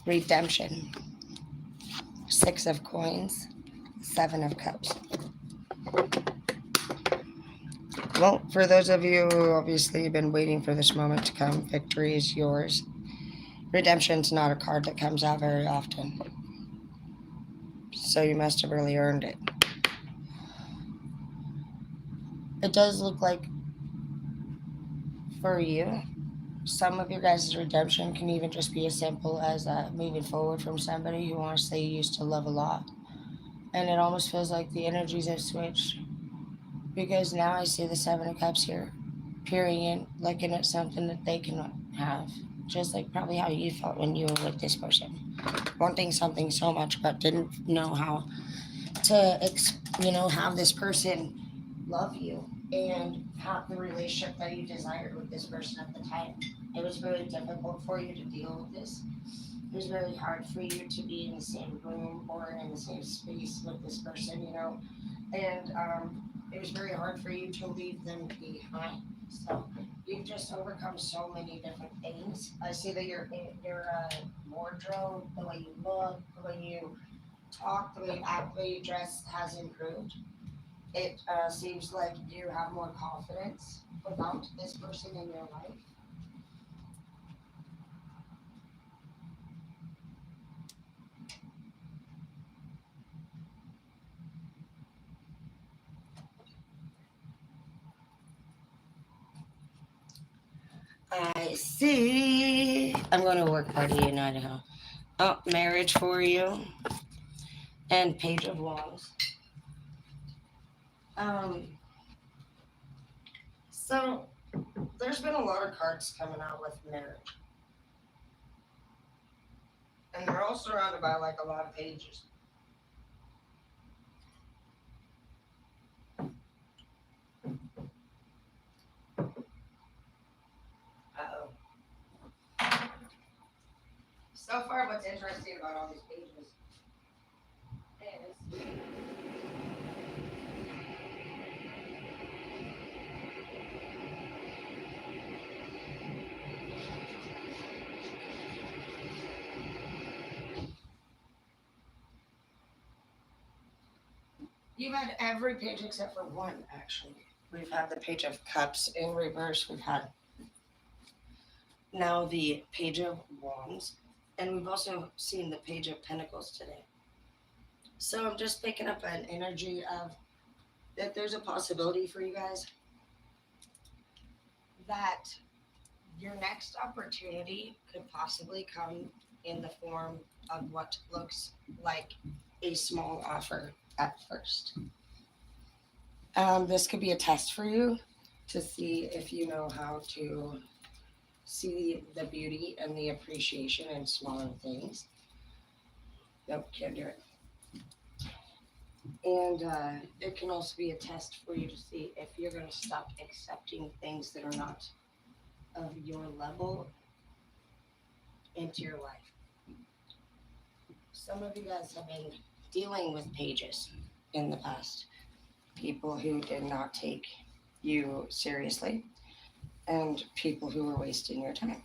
Redemption. Six of coins. Seven of cups. Well, for those of you who obviously have been waiting for this moment to come, victory is yours. Redemption's not a card that comes out very often. So you must have really earned it. It does look like for you, some of your guys' redemption can even just be as simple as moving forward from somebody who honestly you used to love a lot. And it almost feels like the energies have switched because now I see the Seven of Cups here, peering in, looking at something that they can have. Just like probably how you felt when you were with this person, wanting something so much but didn't know how to, have this person love you and have the relationship that you desired with this person at the time. It was very difficult for you to deal with this. It was very hard for you to be in the same room or in the same space with this person. And it was very hard for you to leave them behind. So you've just overcome so many different things. I see that your wardrobe, the way you look, the way you talk, the way you act, the way you dress has improved. It seems like you have more confidence without this person in your life. I see. I'm going to work hard to unite home. Oh, marriage for you and Page of Wands. Um, so there's been a lot of cards coming out with marriage, and they're all surrounded by like a lot of pages. Uh-oh. So far, what's interesting about all these pages is you've had every page except for one, actually. We've had the Page of Cups in reverse. We've had now the Page of Wands, and we've also seen the Page of Pentacles today. So I'm just picking up an energy of that there's a possibility for you guys that your next opportunity could possibly come in the form of what looks like a small offer at first. This could be a test for you to see if you know how to see the beauty and the appreciation in smaller things. Nope, can't do it. And it can also be a test for you to see if you're going to stop accepting things that are not of your level into your life. Some of you guys have been dealing with pages in the past, people who did not take you seriously, and people who were wasting your time.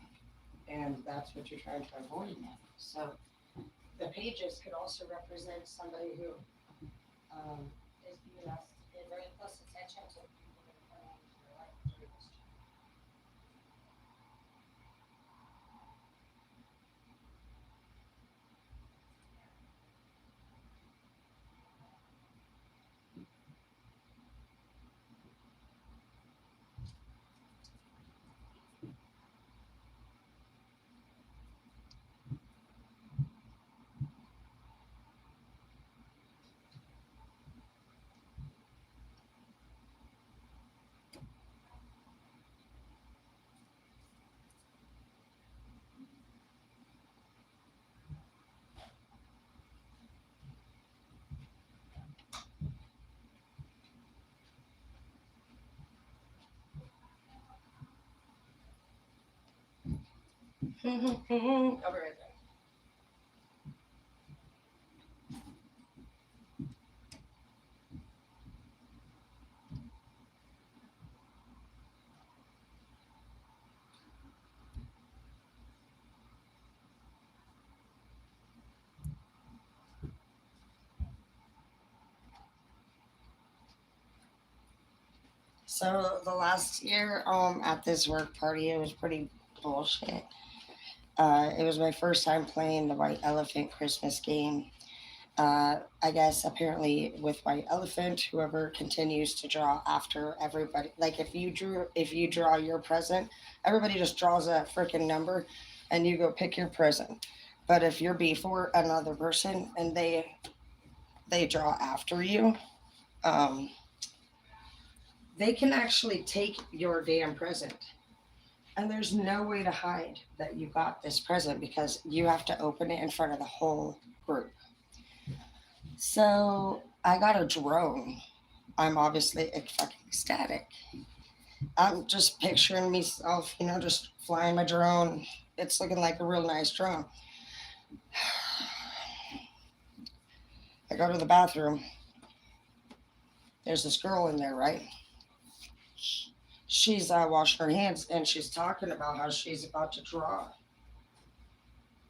And that's what you're trying to avoid now. So the pages could also represent somebody who is giving us a very close attention to people that are coming into your life during this time. I'll be right there. So the last year at this work party, it was pretty bullshit. It was my first time playing the White Elephant Christmas game. I guess apparently with White Elephant, whoever continues to draw after everybody, like if you draw your present, everybody just draws a freaking number, and you go pick your present. But if you're before another person and they draw after you, um, they can actually take your damn present. And there's no way to hide that you got this present because you have to open it in front of the whole group. So I got a drone. I'm obviously fucking ecstatic. I'm just picturing myself, just flying my drone. It's looking like a real nice drone. I go to the bathroom. There's this girl in there, right? She's washing her hands and she's talking about how she's about to draw.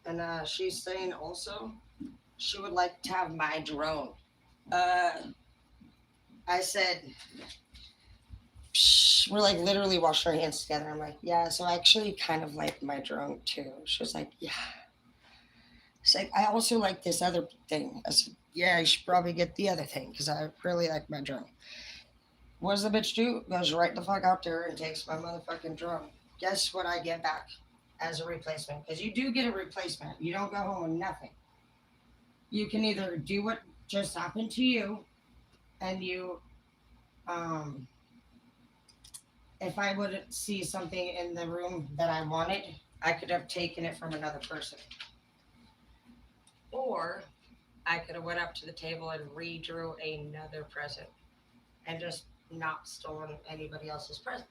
And she's saying also she would like to have my drone. Uh, I said, we're like literally washing our hands together. I'm like, yeah, so I actually kind of like my drone too. She was like, yeah. She's like, I also like this other thing. I said, yeah, you should probably get the other thing because I really like my drone. What does the bitch do? Goes right the fuck out there and takes my motherfucking drone. Guess what I get back as a replacement? Because you do get a replacement. You don't go home with nothing. You can either do what just happened to you and um, if I would see something in the room that I wanted, I could have taken it from another person. Or I could have went up to the table and redrew another present and just not stolen anybody else's present.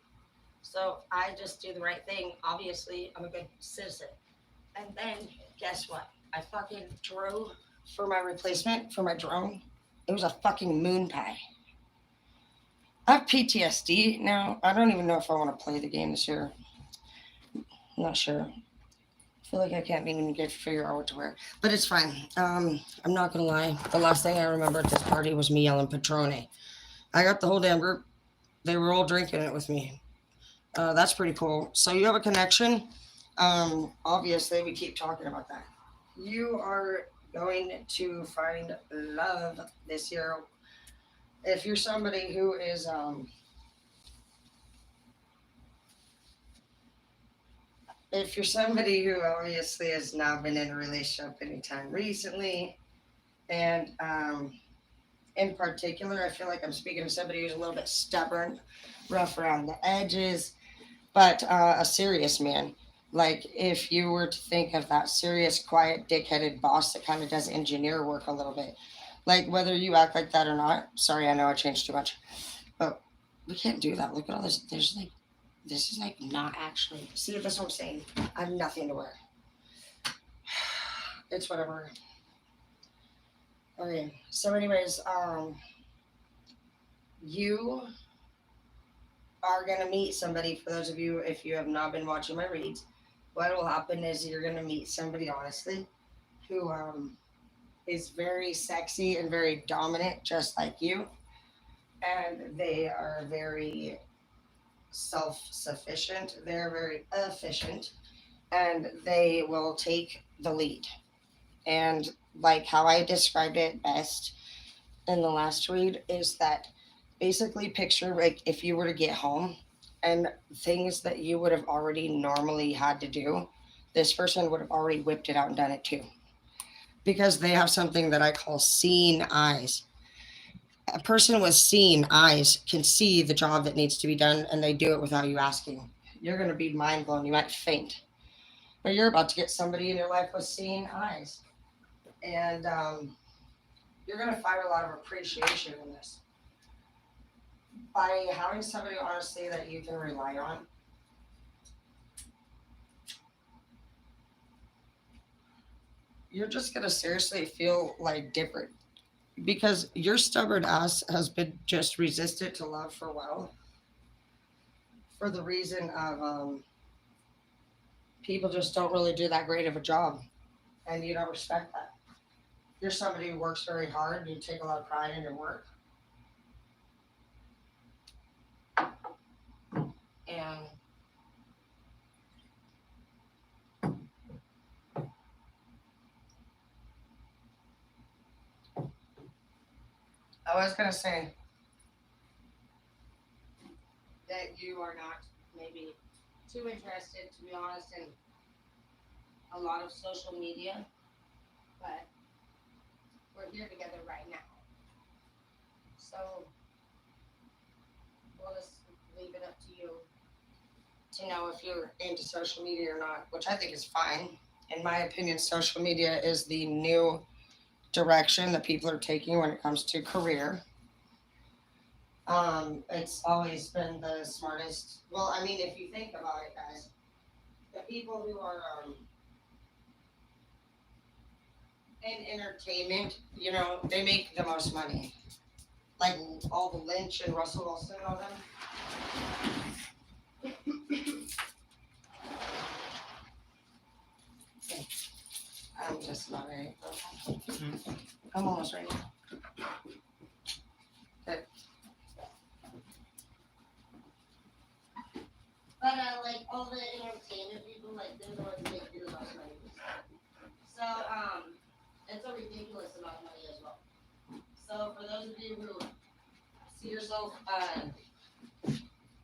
So I just do the right thing. Obviously, I'm a good citizen. And then guess what? I fucking drove for my replacement for my drone. It was a fucking moon pie. I have PTSD now. I don't even know if I want to play the game this year. I'm not sure. I feel like I can't even get figure out what to wear, but it's fine. I'm not gonna lie. The last thing I remember at this party was me yelling Patrone. I got the whole damn group. They were all drinking it with me. That's pretty cool. So you have a connection. Obviously, we keep talking about that. You are going to find love this year. If you're somebody who is if you're somebody who obviously has not been in a relationship anytime recently, and in particular, I feel like I'm speaking to somebody who's a little bit stubborn, rough around the edges, but a serious man. Like if you were to think of that serious, quiet, dick-headed boss that kind of does engineer work a little bit, like whether you act like that or not. Sorry, I know I changed too much, but we can't do that. Look at all this. There's like this is like not actually. See, that's what I'm saying. I have nothing to wear. It's whatever. Okay. So, anyways, you are gonna meet somebody. For those of you, if you have not been watching my reads, what will happen is you're gonna meet somebody, honestly, who is very sexy and very dominant, just like you, and they are very self-sufficient. They're very efficient, and they will take the lead. And like how I described it best in the last read is that basically picture like if you were to get home and things that you would have already normally had to do, this person would have already whipped it out and done it too. Because they have something that I call seeing eyes. A person with seeing eyes can see the job that needs to be done and they do it without you asking. You're going to be mind blown. You might faint. But you're about to get somebody in your life with seeing eyes. And you're going to find a lot of appreciation in this. By having somebody, honestly, that you can rely on, you're just going to seriously feel like different. Because your stubborn ass has been just resistant to love for a while. For the reason of people just don't really do that great of a job. And you don't respect that. You're somebody who works very hard and you take a lot of pride in your work. And I was going to say that you are not maybe too interested, to be honest, in a lot of social media, but we're here together right now. So we'll just leave it up to you to know if you're into social media or not, which I think is fine. In my opinion, social media is the new direction that people are taking when it comes to career. It's always been the smartest. Well, I mean, if you think about it, guys, the people who are in entertainment, you know, they make the most money. Like all the Lynch and Russell Wilson and all them. I'm just not ready. I'm almost ready. Good. But like all the entertainment people, like they're the ones making the most money. So it's a ridiculous amount of money as well. So for those of you who see yourself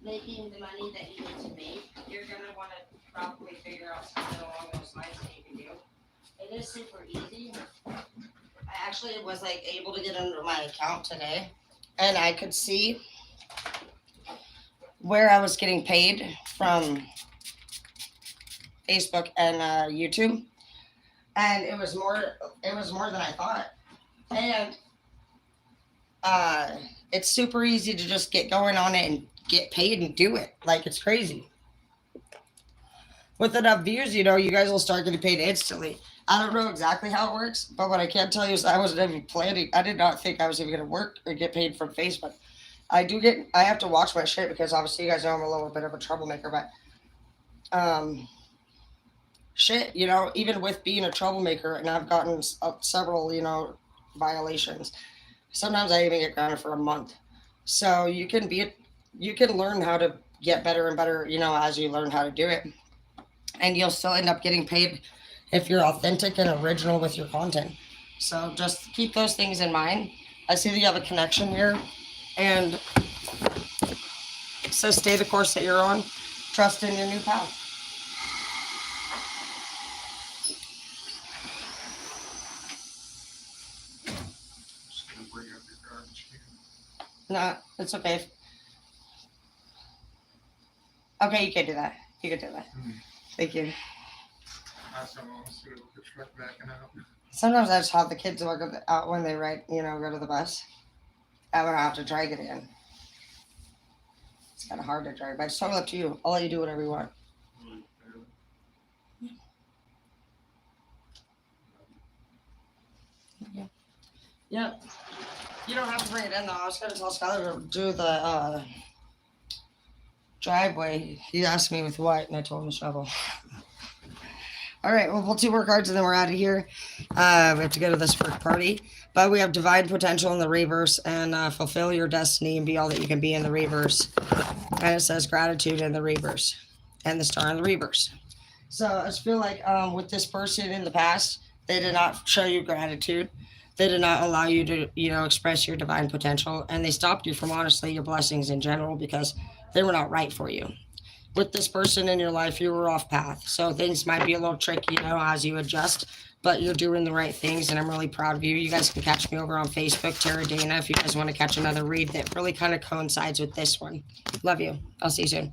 making the money that you need to make, you're gonna want to probably figure out something along those lines that you can do. It is super easy. I actually was like able to get under my account today, and I could see where I was getting paid from Facebook and YouTube, and it was more than I thought. And it's super easy to just get going on it and get paid and do it. Like, it's crazy. With enough views, you know, you guys will start getting paid instantly. I don't know exactly how it works, but what I can tell you is I wasn't even planning. I did not think I was even going to work or get paid from Facebook. I have to watch my shit because obviously you guys know I'm a little bit of a troublemaker, but shit, you know, even with being a troublemaker, and I've gotten several, you know, violations. Sometimes I even get grounded for a month. So you can learn how to get better and better, you know, as you learn how to do it. And you'll still end up getting paid if you're authentic and original with your content. So just keep those things in mind. I see that you have a connection here, and so stay the course that you're on. Trust in your new path. Just gonna bring up your garbage can. No, it's okay. Okay, you can do that. You can do that. Thank you. Last time I was with the truck backing out. Sometimes I just have the kids look out when they go to the bus. I don't have to drag it in. It's kind of hard to drag, but it's totally up to you. I'll let you do whatever you want. Yep. You don't have to bring it in though. I was going to tell Skylar to do the driveway. He asked me with what, and I told him shovel. All right, well, we'll do work cards and then we're out of here. We have to go to this work party. But we have divine potential in the reverse, and fulfill your destiny and be all that you can be in the reverse. And it says gratitude in the reverse and the star in the reverse. So I just feel like with this person in the past, they did not show you gratitude. They did not allow you to, you know, express your divine potential. And they stopped you from, honestly, your blessings in general because they were not right for you. With this person in your life, you were off path. So things might be a little tricky, you know, as you adjust. But you're doing the right things, and I'm really proud of you. You guys can catch me over on Facebook, Tara Dana, if you guys want to catch another read that really kind of coincides with this one. Love you. I'll see you soon.